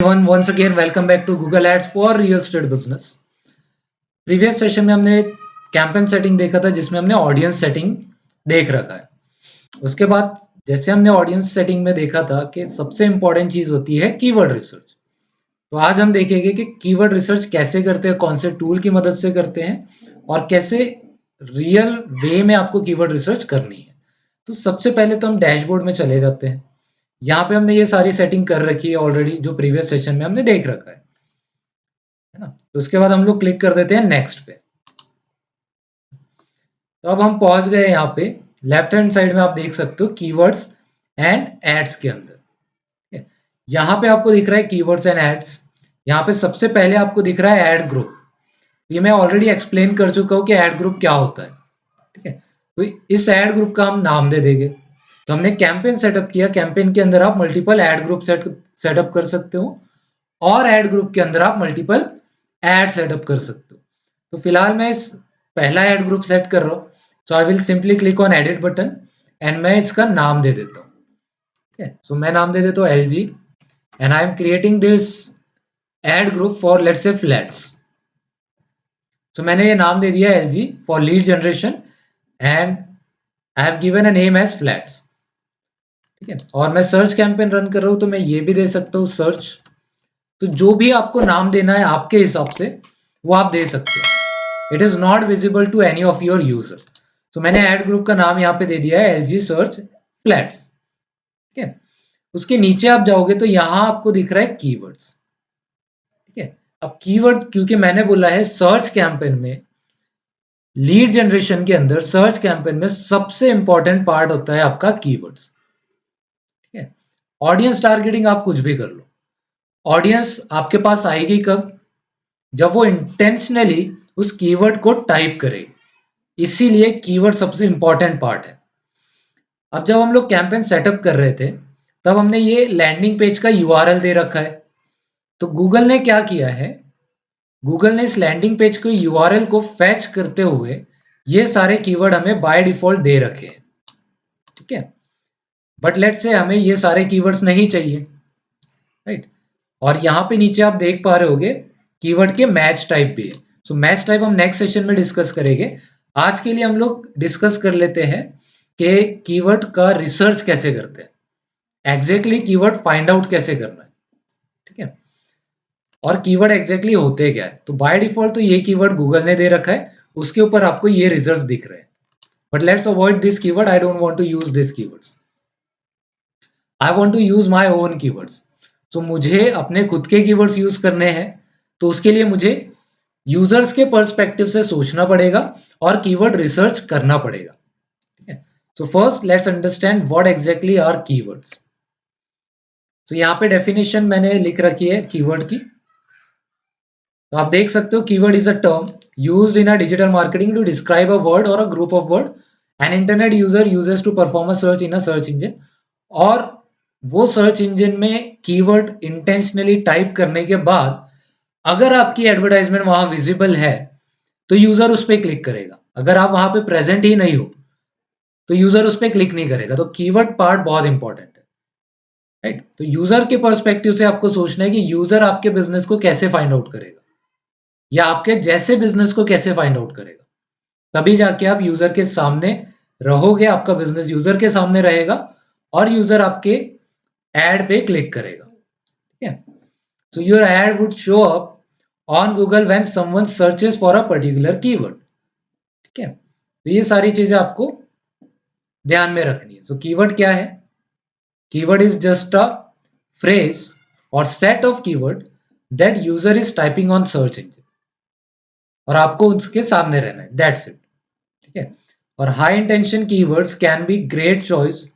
Everyone, once again, welcome back to Google Ads for Real Estate Business. Previous session में हमने campaign setting देखा था जिसमें हमने ऑडियंस सेटिंग देख रखा है। उसके बाद जैसे हमने ऑडियंस सेटिंग में देखा था कि सबसे इंपॉर्टेंट चीज होती है कीवर्ड रिसर्च। तो आज हम देखेंगे कि कीवर्ड रिसर्च कैसे करते हैं, कौन से टूल की मदद से करते हैं और कैसे रियल वे में आपको कीवर्ड रिसर्च करनी है। तो सबसे पहले तो हम डैशबोर्ड में चले जाते हैं। यहाँ पे हमने ये सारी सेटिंग कर रखी है ऑलरेडी, जो प्रीवियस सेशन में हमने देख रखा है ना। तो उसके बाद हम लोग क्लिक कर देते हैं नेक्स्ट पे। तो अब हम पहुंच गए यहाँ पे लेफ्ट हैंड साइड में, आप देख सकते हो कीवर्ड्स एंड एड्स के अंदर। यहाँ पे आपको दिख रहा है कीवर्ड्स एंड एड्स। यहाँ पे सबसे पहले आपको दिख रहा है एड ग्रुप। ये मैं ऑलरेडी एक्सप्लेन कर चुका हूँ कि एड ग्रुप क्या होता है। ठीक है, तो इस एड ग्रुप का हम नाम दे देंगे। तो हमने कैंपेन सेटअप किया, कैंपेन के अंदर आप मल्टीपल एड ग्रुप सेटअप कर सकते हो और एड ग्रुप के अंदर आप मल्टीपल एड सेटअप कर सकते हो। तो फिलहाल मैं इस पहला एड ग्रुप सेट कर रहा हूँ। So I will simply click on edit button and मैं इसका नाम दे देता हूँ। ठीक है, सो मैं नाम दे देता हूँ LG and I am creating this ad group for let's say flats. So मैंने ये नाम दे दिया LG for lead generation and I have given a name as flats. ठीक है, और मैं सर्च कैंपेन रन कर रहा हूँ तो मैं ये भी दे सकता हूँ सर्च। तो जो भी आपको नाम देना है आपके हिसाब से वो आप दे सकते हो। It is not visible to any of your user. तो मैंने एड ग्रुप का नाम यहाँ पे दे दिया है LG सर्च फ्लैट्स। ठीक है, उसके नीचे आप जाओगे तो यहाँ आपको दिख रहा है कीवर्ड्स। ठीक है, अब कीवर्ड क्योंकि मैंने बोला है सर्च कैंपेन में, लीड जनरेशन के अंदर सर्च कैंपेन में सबसे इंपॉर्टेंट पार्ट होता है आपका कीवर्ड्स। ठीक है, ऑडियंस टारगेटिंग आप कुछ भी कर लो, ऑडियंस आपके पास आएगी कब? जब वो इंटेंशनली उस कीवर्ड को टाइप करेगी। इसीलिए कीवर्ड सबसे इंपॉर्टेंट पार्ट है। अब जब हम लोग कैंपेन सेटअप कर रहे थे तब हमने ये लैंडिंग पेज का URL दे रखा है। तो गूगल ने क्या किया है, गूगल ने इस लैंडिंग पेज को URL को फैच करते हुए ये सारे कीवर्ड हमें बाय डिफॉल्ट दे रखे हैं। ठीक है, बट लेट्स से हमें ये सारे कीवर्ड्स नहीं चाहिए, राइट। और यहाँ पे नीचे आप देख पा रहे होगे कीवर्ड के मैच टाइप भी है। सो मैच टाइप हम नेक्स्ट सेशन में डिस्कस करेंगे। आज के लिए हम लोग डिस्कस कर लेते हैं कि कीवर्ड का रिसर्च कैसे करते हैं, एग्जैक्टली कीवर्ड फाइंड आउट कैसे करना है। ठीक है, और कीवर्ड एग्जैक्टली होते क्या है। तो बाय डिफॉल्ट तो ये कीवर्ड गूगल ने दे रखा है, उसके ऊपर आपको ये रिजल्ट्स दिख रहे हैं। But let's avoid this keyword, I don't want to use this keywords, I want to use my own keywords. तो मुझे अपने खुद के कीवर्ड्स यूज करने हैं, तो उसके लिए मुझे यूजर्स के पर्सपेक्टिव से सोचना पड़ेगा और कीवर्ड रिसर्च करना पड़ेगा। ठीक है, so first let's understand what exactly are keywords. तो यहाँ पे डेफिनेशन मैंने लिख रखी है कीवर्ड की। तो आप देख सकते हो keyword is a term used in a digital marketing to describe a word और a group of word an internet user uses to perform a search in a search engine. और वो सर्च इंजन में keyword intentionally type करने के बाद अगर आपकी advertisement वहां विजिबल है तो यूजर उस पर क्लिक करेगा। अगर आप वहां पे प्रेजेंट ही नहीं हो तो यूजर उस पर क्लिक नहीं करेगा। तो कीवर्ड पार्ट बहुत इंपॉर्टेंट है, राइट। तो यूजर के पर्सपेक्टिव से आपको सोचना है कि यूजर आपके बिजनेस को कैसे फाइंड आउट करेगा या आपके जैसे बिजनेस को कैसे फाइंड आउट करेगा। तभी जाके आप यूजर के सामने रहोगे, आपका बिजनेस यूजर के सामने रहेगा और यूजर आपके एड पे क्लिक करेगा। ठीक है, so your add would show up on Google when someone searches for a particular keyword. ठीक है, तो ये सारी चीजें आपको ध्यान में रखनी है। सो कीवर्ड क्या है? Keyword is just a phrase और set of keyword that user is typing on search engine और आपको उसके सामने रहना है, दैट्स इट। ठीक है, और high intention keywords can be great choice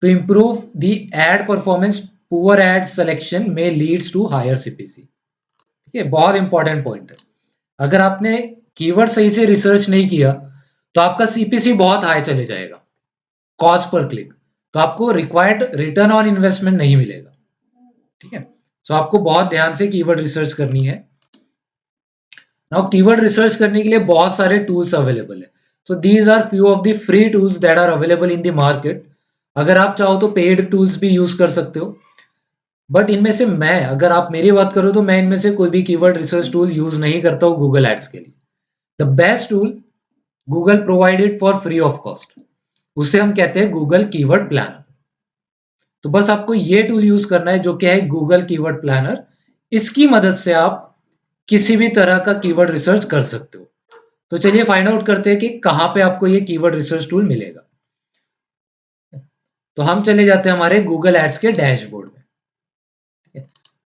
to improve the ad performance. Poor ad selection may leads to higher CPC। ठीक है, बहुत इंपॉर्टेंट पॉइंट है। अगर आपने कीवर्ड सही से रिसर्च नहीं किया तो आपका CPC बहुत हाई चले जाएगा, कॉस्ट पर क्लिक, तो आपको रिक्वायर्ड रिटर्न ऑन इन्वेस्टमेंट नहीं मिलेगा। ठीक है, सो आपको बहुत ध्यान से कीवर्ड रिसर्च करनी है। नाउ कीवर्ड रिसर्च करने के लिए बहुत सारे टूल्स अवेलेबल है। So these are few of the free tools that are available in the market. अगर आप चाहो तो पेड टूल्स भी यूज कर सकते हो, बट इनमें से मैं, अगर आप मेरी बात करो तो मैं इनमें से कोई भी कीवर्ड रिसर्च टूल यूज नहीं करता हूँ गूगल एड्स के लिए। The best tool Google provided for free of cost, उसे हम कहते हैं गूगल कीवर्ड प्लानर। तो बस आपको ये टूल यूज करना है जो क्या है गूगल कीवर्ड प्लानर। इसकी मदद से आप किसी भी तरह का कीवर्ड रिसर्च कर सकते हो। तो चलिए फाइंड आउट करते हैं कि कहाँ पे आपको ये कीवर्ड रिसर्च टूल मिलेगा। तो हम चले जाते हैं हमारे गूगल एड्स के डैशबोर्ड में।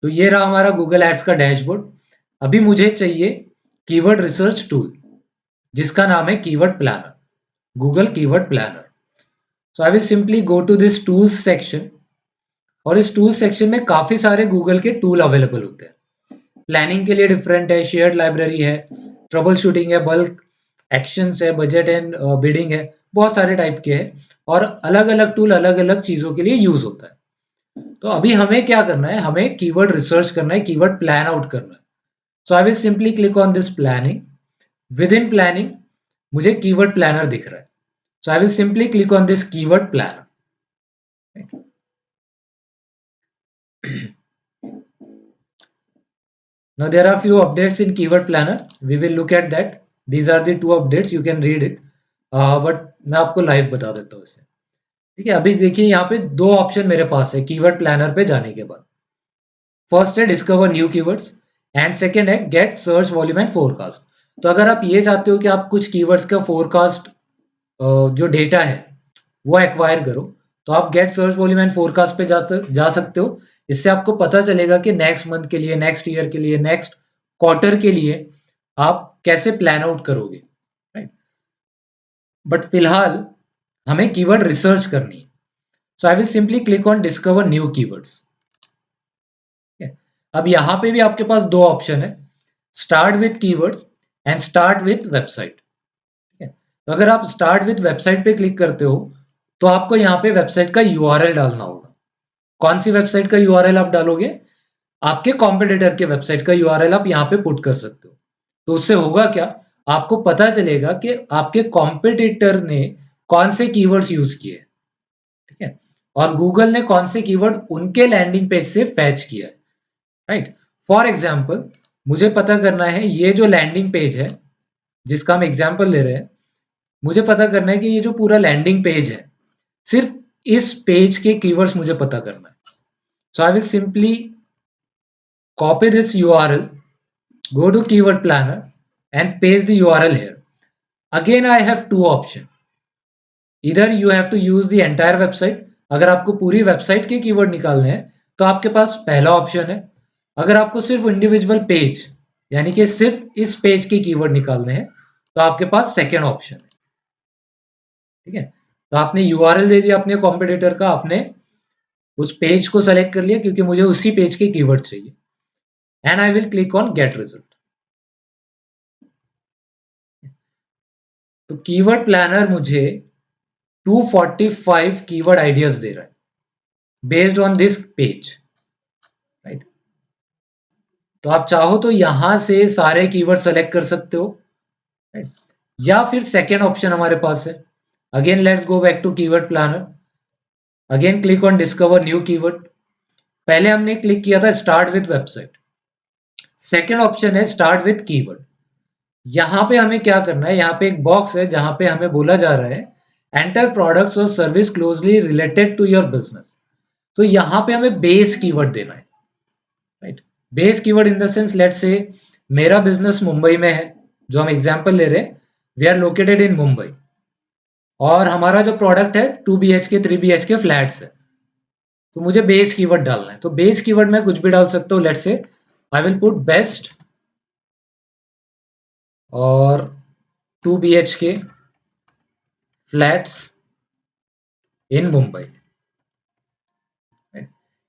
तो ये रहा हमारा गूगल एड्स का डैशबोर्ड। अभी मुझे चाहिए कीवर्ड रिसर्च टूल जिसका नाम है keyword planner, Google keyword planner. So I will simply go to this tools section, और इस टूल सेक्शन में काफी सारे गूगल के टूल अवेलेबल होते हैं। प्लानिंग के लिए डिफरेंट है, शेयर्ड लाइब्रेरी है, ट्रबल शूटिंग है, बल्क एक्शंस है, बजट एंड बिडिंग है, बहुत सारे टाइप के हैं, और अलग अलग टूल अलग अलग चीजों के लिए यूज होता है। तो अभी हमें क्या करना है, हमें कीवर्ड रिसर्च करना है, कीवर्ड प्लान आउट करना है। So I will simply click on this planning. Within planning मुझे कीवर्ड प्लानर दिख रहा है। So I will simply click on this keyword planner. Now there are few updates in Keyword Planner. We will look at that. These are the two updates. You can read it. But मैं आपको live बता देता हूँ इसे। ठीक है, अभी देखिए यहाँ पे दो ऑप्शन मेरे पास है कीवर्ड प्लानर पे जाने के बाद। फर्स्ट है discover new keywords, and second है get search volume and forecast. तो अगर आप ये चाहते हो कि आप कुछ कीवर्ड्स का फोरकास्ट जो डेटा है वो एक्वायर करो, तो आप get search volume and forecast पे जा सकते हो। इससे आपको पता चलेगा कि नेक्स्ट मंथ के लिए, नेक्स्ट ईयर के लिए, नेक्स्ट क्वार्टर के लिए आप कैसे प्लान आउट करोगे, राइट। बट फिलहाल हमें कीवर्ड रिसर्च करनी है। So I will simply click on discover new keywords. अब यहां पे भी आपके पास दो ऑप्शन है, start with keywords and start with website. तो अगर आप स्टार्ट विथ वेबसाइट पे क्लिक करते हो तो आपको यहाँ पे वेबसाइट का यूआरएल डालना होगा। कौन सी वेबसाइट का यूआरएल आप डालोगे? आपके कॉम्पिटिटर के वेबसाइट का यूआरएल आप यहाँ पे पुट कर सकते हो। तो उससे होगा क्या, आपको पता चलेगा कि आपके कॉम्पिटिटर ने कौन से कीवर्ड्स यूज किए, ठीक है, और गूगल ने कौन से कीवर्ड उनके लैंडिंग पेज से फैच किया है, राइट। फॉर एग्जाम्पल मुझे पता करना है ये जो लैंडिंग पेज है जिसका हम एग्जाम्पल ले रहे हैं, मुझे पता करना है कि ये जो पूरा लैंडिंग पेज है सिर्फ इस पेज के कीवर्ड्स मुझे पता करना है। So I will simply copy this URL, go to keyword planner and paste the URL here. Again I have two options. Either you have to use the entire website, अगर आपको पूरी website के keyword निकालने हैं तो आपके पास पहला option है। अगर आपको सिर्फ इंडिविजुअल पेज यानी कि सिर्फ इस पेज के कीवर्ड निकालने हैं तो आपके पास सेकेंड ऑप्शन है। ठीक है, तो आपने यूआरएल दे दिया अपने कॉम्पिटिटर का, आपने उस पेज को सेलेक्ट कर लिया क्योंकि मुझे उसी पेज के कीवर्ड चाहिए, and I will click on get result. तो कीवर्ड प्लानर मुझे 245 कीवर्ड आइडियाज दे रहा है based on this page, right. तो आप चाहो तो यहां से सारे कीवर्ड सेलेक्ट कर सकते हो, राइट, या फिर सेकेंड ऑप्शन हमारे पास है। Again let's go back to keyword planner. Again click on discover new keyword. पहले हमने क्लिक किया था start with website, second option है स्टार्ट विथ कीवर्ड। यहां पे हमें क्या करना है, यहाँ पे एक बॉक्स है जहां पे हमें बोला जा रहा है एंटर प्रोडक्ट्स और service closely related to your business. तो यहाँ पे हमें बेस कीवर्ड देना है, right. Base keyword in the sense let's say मेरा बिजनेस मुंबई में है, जो हम एग्जांपल ले रहे हैं, we are located in Mumbai, और हमारा जो प्रोडक्ट है 2 BHK 3 BHK फ्लैट्स है। तो मुझे बेस कीवर्ड डालना है, तो बेस कीवर्ड में कुछ भी डाल सकता हूँ। Let's say I will put best और 2 BHK फ्लैट्स इन मुंबई।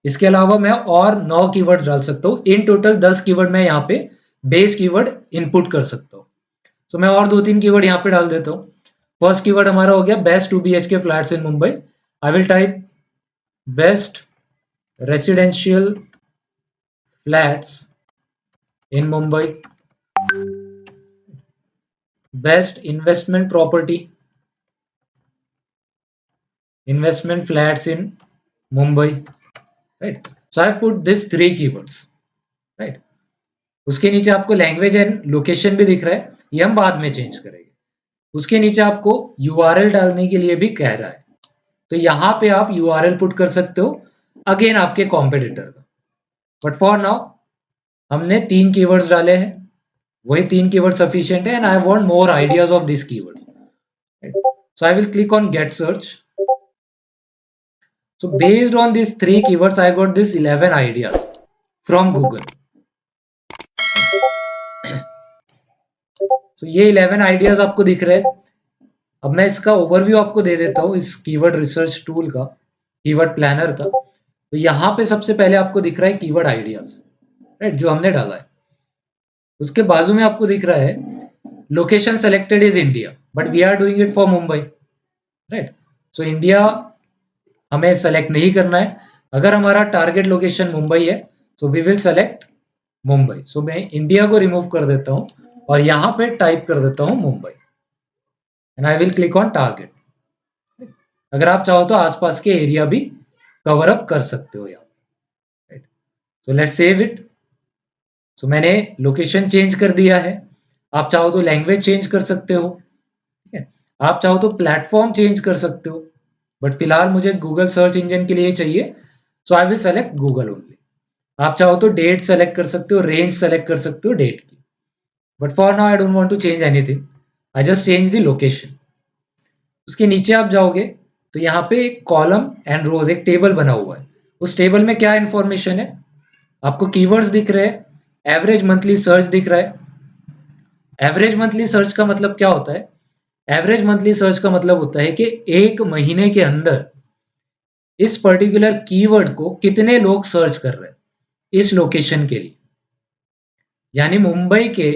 इसके अलावा मैं और 9 कीवर्ड डाल सकता हूँ। इन टोटल 10 कीवर्ड मैं यहाँ पे बेस कीवर्ड इनपुट कर सकता हूँ। तो मैं और 2-3 कीवर्ड यहाँ पे डाल देता हूँ। फर्स्ट कीवर्ड हमारा हो गया best 2 BHK flats in Mumbai. I will type best residential flats in Mumbai, best investment flats in Mumbai, right. So I put this 3 keywords, right. उसके नीचे आपको लैंग्वेज एंड लोकेशन भी दिख रहा है, ये हम बाद में चेंज करेंगे। उसके नीचे आपको यूआरएल डालने के लिए भी कह रहा है, तो यहां पे आप यूआरएल पुट कर सकते हो, अगेन आपके कॉम्पिटिटर का। बट फॉर नाउ हमने 3 कीवर्ड्स डाले हैं, वही 3 कीवर्ड सफिशिएंट है, and I want more ideas of this keywords. So I will click on get search. So based on these 3 keywords, I got this 11 ideas from Google. So ये 11 ideas आपको दिख रहे हैं। अब मैं इसका ओवरव्यू आपको दे देता हूँ इस कीवर्ड रिसर्च टूल का, कीवर्ड प्लानर का। तो यहाँ पे सबसे पहले आपको दिख रहा है कीवर्ड आइडियाज, राइट, जो हमने डाला है। उसके बाजू में आपको दिख रहा है location selected is India, but we are doing it for Mumbai, right. So India हमें सेलेक्ट नहीं करना है। अगर हमारा टारगेट लोकेशन मुंबई है तो वी विल सेलेक्ट मुंबई। सो मैं इंडिया को रिमूव कर देता हूं और यहां पे टाइप कर देता हूं Mumbai, and I will click on target. अगर आप चाहो तो आसपास के एरिया भी कवर अप कर सकते हो यहाँ, right. So let's save it. So मैंने लोकेशन चेंज कर दिया है। आप चाहो तो लैंग्वेज चेंज कर सकते हो, ठीक है। आप चाहो तो प्लेटफॉर्म चेंज कर सकते हो, बट फिलहाल मुझे गूगल सर्च इंजन के लिए चाहिए, so I will select Google only. आप चाहो तो डेट सेलेक्ट कर सकते हो, रेंज सेलेक्ट कर सकते हो डेट की, but for now I don't want to change anything, I just change the location. उसके नीचे आप जाओगे तो यहाँ पे एक कॉलम एंड रोज, एक टेबल बना हुआ है। उस टेबल में क्या इंफॉर्मेशन है? आपको कीवर्ड्स दिख रहे हैं, एवरेज मंथली सर्च दिख रहा है। एवरेज मंथली सर्च का मतलब क्या होता है? एवरेज मंथली सर्च का मतलब होता है कि एक महीने के अंदर इस पर्टिकुलर कीवर्ड को कितने लोग सर्च कर रहे हैं इस लोकेशन के लिए, यानी मुंबई के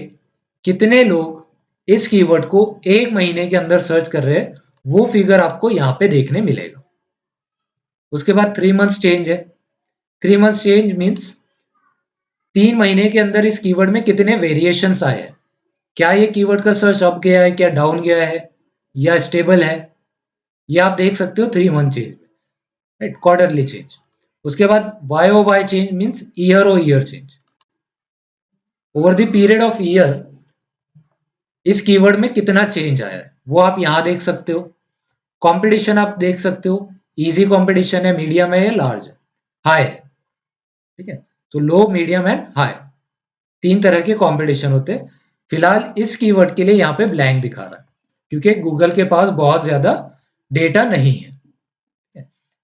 कितने लोग इस कीवर्ड को एक महीने के अंदर सर्च कर रहे हैं, वो फिगर आपको यहाँ पे देखने मिलेगा। उसके बाद 3 मंथ्स चेंज है। 3 मंथ्स चेंज मीन्स 3 महीने के अंदर इस कीवर्ड में कितने वेरिएशंस आए हैं। क्या ये कीवर्ड का सर्च अप गया है, क्या डाउन गया है, या स्टेबल है, ये आप देख सकते हो 3 मंथ चेंज में, राइट, क्वार्टरली चेंज। उसके बाद Y O Y change means year O year change. Over the period of year इस कीवर्ड में कितना चेंज आया है वो आप यहां देख सकते हो। कंपटीशन आप देख सकते हो, इजी कंपटीशन है, मीडियम है या लार्ज है, हाई है, ठीक है। तो लो, मीडियम एंड हाई, 3 तरह के कंपटीशन होते हैं। फिलहाल इस कीवर्ड के लिए यहाँ पे ब्लैंक दिखा रहा है क्योंकि गूगल के पास बहुत ज्यादा डेटा नहीं है।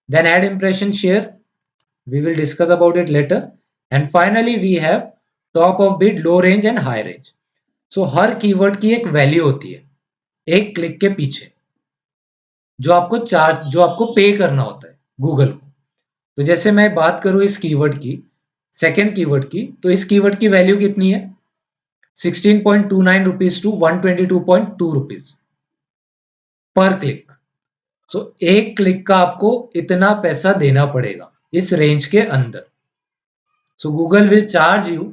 Then ad impression share, we will discuss about it later, and finally we have top of bid, low range and high range. So her keyword की एक वैल्यू होती है एक क्लिक के पीछे, जो आपको पे करना होता है गूगल को। तो जैसे मैं बात करूं इस कीवर्ड की, सेकेंड कीवर्ड की, तो इस कीवर्ड की वैल्यू कितनी है? 16.29 रुपीज टू 122.2 रुपीज पर क्लिक। सो एक क्लिक का आपको इतना पैसा देना पड़ेगा इस रेंज के अंदर। सो Google will charge you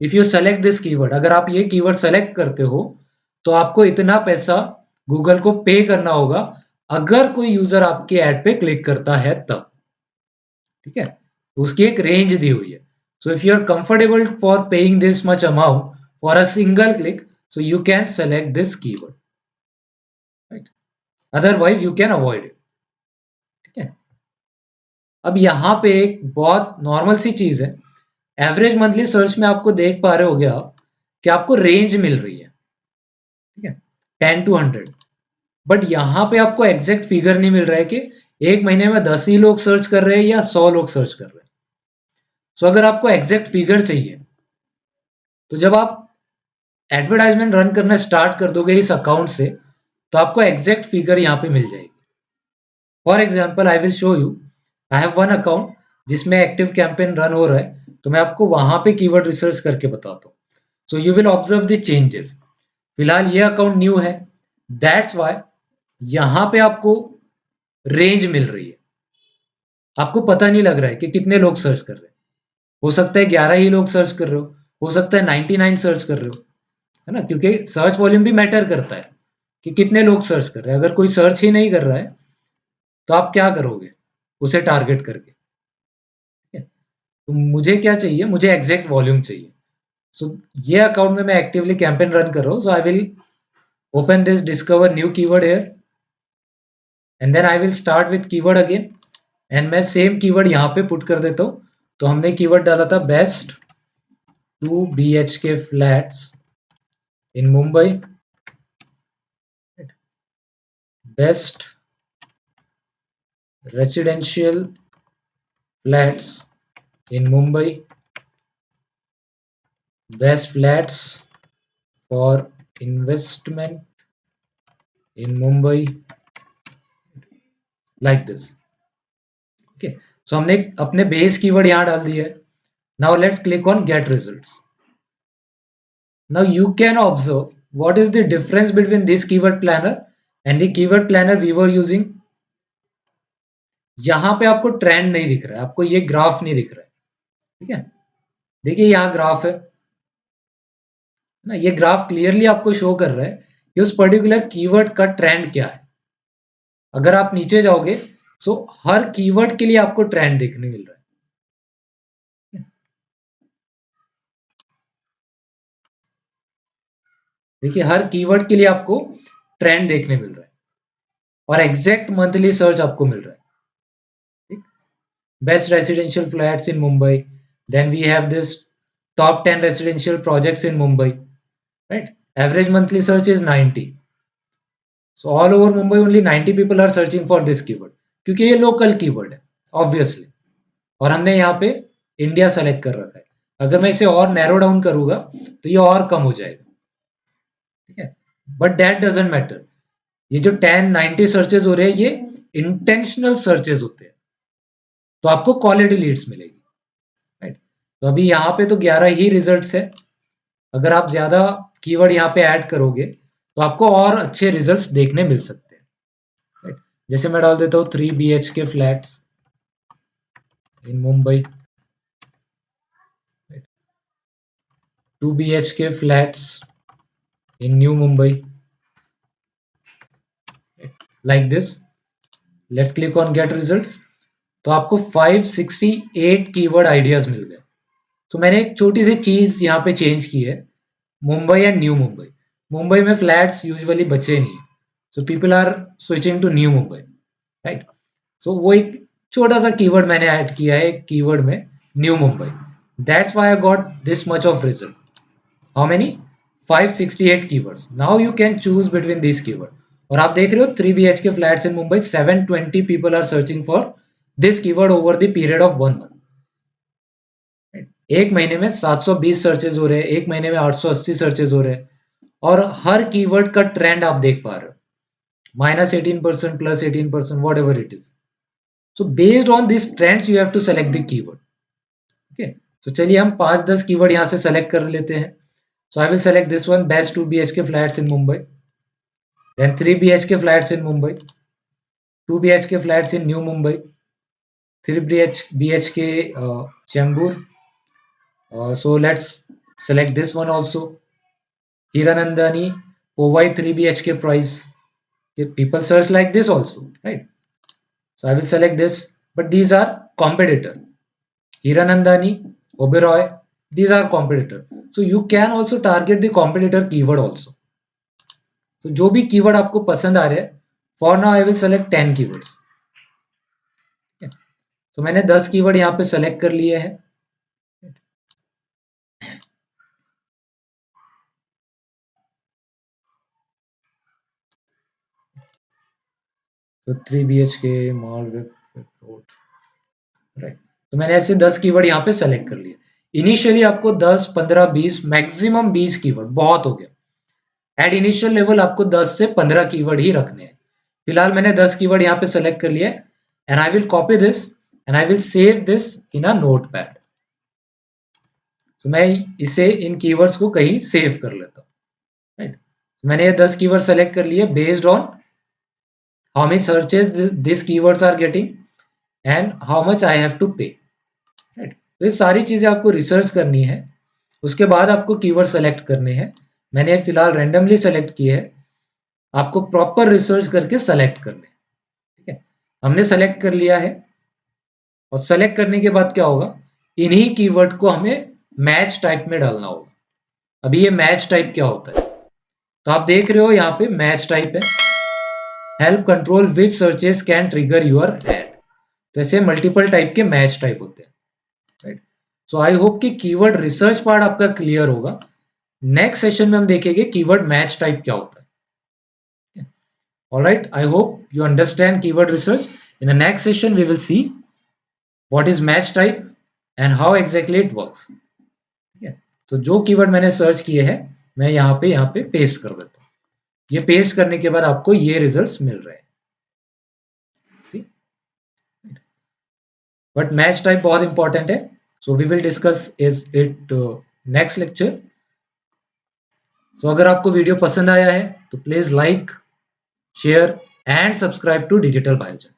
if you select this keyword. अगर आप ये कीवर्ड सेलेक्ट करते हो तो आपको इतना पैसा गूगल को पे करना होगा अगर कोई यूजर आपके ऐड पे क्लिक करता है तब, ठीक है। उसकी एक रेंज दी हुई है। So if you are comfortable for paying this much amount for a single click, so you can select this keyword, right, otherwise you can avoid it, ठीक है। अब यहाँ पे एक बहुत नॉर्मल सी चीज है, एवरेज मंथली सर्च में आपको देख पा रहे हो गया कि आपको रेंज मिल रही है, ठीक है, 10 टू 100, बट यहाँ पे आपको एग्जैक्ट फिगर नहीं मिल रहा है कि एक महीने में 10 ही लोग सर्च कर रहे हैं या 100 लोग सर्च कर रहे हैं। सो अगर आपको एग्जैक्ट फिगर चाहिए तो जब आप एडवर्टाइजमेंट रन करना स्टार्ट कर दोगे इस अकाउंट से, तो आपको एग्जैक्ट फिगर यहाँ पे मिल जाएगी। For example I will show you, I have one account जिसमें एक्टिव कैंपेन रन हो रहा है, तो मैं आपको वहां पे कीवर्ड रिसर्च करके बताता हूँ। So you will observe the changes. फिलहाल ये अकाउंट न्यू है, दैट्स वाई यहां पे आपको रेंज मिल रही है, आपको पता नहीं लग रहा है कि कितने लोग सर्च कर रहे हैं। हो सकता है 11 ही लोग सर्च कर रहे हो सकता है 99 सर्च कर रहे हो, है ना, क्योंकि सर्च वॉल्यूम भी मैटर करता है कि कितने लोग सर्च कर रहे हैं। अगर कोई सर्च ही नहीं कर रहा है तो आप क्या करोगे उसे टारगेट करके, ठीक है। तो मुझे क्या चाहिए, मुझे एग्जैक्ट वॉल्यूम चाहिए। सो ये अकाउंट में मैं एक्टिवली कैंपेन रन कर रहा हूँ। So I will open this discover new keyword here and then I will start with keyword again and मैं सेम कीवर्ड यहाँ पे पुट कर देता हूँ। तो हमने कीवर्ड डाला था best 2 BHK flats in Mumbai, best residential flats in Mumbai, best flats for investment in Mumbai, like this. Okay, so हमने अपने बेस कीवर्ड यहाँ डाल दिया है। Now let's click on get results. Now you can observe what is the difference between this keyword planner and the keyword planner we were using. यहां पे आपको trend नहीं दिख रहा है, आपको ये ग्राफ नहीं दिख रहा है। ठीक है, देखिए यहाँ ग्राफ है ना, ये ग्राफ क्लियरली आपको शो कर रहा है कि उस पर्टिकुलर कीवर्ड का ट्रेंड क्या है। अगर आप नीचे जाओगे तो हर कीवर्ड के लिए आपको ट्रेंड देखने मिल रहा है। देखिए हर कीवर्ड के लिए आपको ट्रेंड देखने मिल रहा है और एग्जैक्ट मंथली सर्च आपको मिल रहा है। Best residential flats in Mumbai. Then we have this top 10 residential projects in Mumbai. Right? Average monthly search is 90. So all over Mumbai only 90 people are searching for this keyword. क्योंकि ये local keyword है obviously, और हमने यहाँ पे India select कर रखा है। अगर मैं इसे और नैरो डाउन करूंगा तो ये और कम हो जाएगा। ठीक है, बट दैट डजंट मैटर। ये जो 10-90 सर्चेज हो रहे हैं ये इंटेंशनल सर्चेज होते हैं, तो आपको क्वालिटी लीड्स मिलेगी। राइट, तो अभी यहाँ पे तो 11 ही रिजल्ट्स है। अगर आप ज्यादा कीवर्ड यहाँ पे ऐड करोगे तो आपको और अच्छे रिजल्ट्स देखने मिल सकते हैं। राइट, जैसे मैं डाल देता हूँ 3 BHK flats in Mumbai, 2 BHK flats in new Mumbai, like this. Let's click on get results. तो आपको 568 कीवर्ड आइडियाज मिल गए। तो मैंने एक छोटी सी चीज यहाँ पे चेंज की है, मुंबई एंड न्यू मुंबई। मुंबई में फ्लैट्स यूजुअली बचे नहीं, so people are switching to new Mumbai. Right, so वो एक छोटा सा कीवर्ड मैंने ऐड किया है एक कीवर्ड में, new Mumbai. That's why I got this much of result. How many? 568 keywords. Now you can choose between this keyword. और आप देख रहे हो 3 BHK flats in Mumbai, 720 people are searching for this keyword over the period of 1 month. एक महीने में 720 searches हो रहे हैं, एक महीने में 880 सर्चेज हो रहे हैं, और हर कीवर्ड का ट्रेंड आप देख पा रहे हो, -18%, +18%, whatever it is. So based on this trends you have to select the keyword. Okay, तो चलिए हम 5-10 कीवर्ड यहाँ से सेलेक्ट कर लेते हैं। So I will select this one, best 2 BHK flats in Mumbai, then 3 BHK flats in Mumbai, 2 BHK flats in new Mumbai, 3 BHK Chembur. So let's select this one also. Hiranandani, Powai 3 BHK price. People search like this also, right? So I will select this, but these are competitor. Hiranandani, Oberoi, these are competitor. So you can also target the competitor keyword also. So जो भी keyword आपको पसंद आ रहे हैं, for now I will select 10 keywords. तो मैंने 10 keyword यहाँ पे सेलेक्ट कर लिए हैं। तो 3 BHK मॉल रोड, राइट। तो मैंने ऐसे 10 कीवर्ड यहाँ पे सेलेक्ट कर लिए। इनिशियली आपको 10, 15, 20, मैक्सिमम 20 कीवर्ड बहुत हो गया। एट इनिशियल लेवल आपको 10 से 15 कीवर्ड ही रखने हैं। फिलहाल मैंने 10 कीवर्ड यहाँ पे सेलेक्ट कर लिए and I will copy this and I will save this in a notepad. तो मैं इसे इन कीवर्ड्स को कहीं सेव कर लेता हूँ, राइट। मैंने ये 10 कीवर्ड सेलेक्ट कर लिए based on how many searches this keywords are getting and how much I have to pay, right. तो ये सारी चीजें आपको रिसर्च करनी है, उसके बाद आपको कीवर्ड सेलेक्ट करने हैं। मैंने फिलहाल रैंडमली सेलेक्ट किए हैं, आपको प्रॉपर रिसर्च करके सेलेक्ट करने हैं। ठीक है, हमने सेलेक्ट कर लिया है और सेलेक्ट करने के बाद क्या होगा, इन्हीं कीवर्ड को हमें मैच टाइप में डालना होगा। अभी ये मैच टाइप क्या होता है, तो आप देख रहे हो यहाँ पे मैच टाइप है, help control which searches can trigger your ad. तो ऐसे मल्टीपल टाइप के मैच टाइप होते हैं, राइट। सो आई होप कि कीवर्ड रिसर्च पार्ट आपका क्लियर होगा। नेक्स्ट सेशन में हम देखेंगे कीवर्ड मैच टाइप क्या होता है। Alright, I hope you understand keyword research. In the next session we will see what is match type and how exactly it works. ठीक है, तो जो कीवर्ड मैंने सर्च किए हैं मैं यहाँ पे पेस्ट कर देता हूँ। ये पेस्ट करने के बाद आपको ये रिजल्ट्स मिल रहे हैं। सी, बट मैच टाइप बहुत इंपॉर्टेंट है, so we will discuss is it next lecture. So अगर आपको वीडियो पसंद आया है तो please like, share and subscribe to digital biology.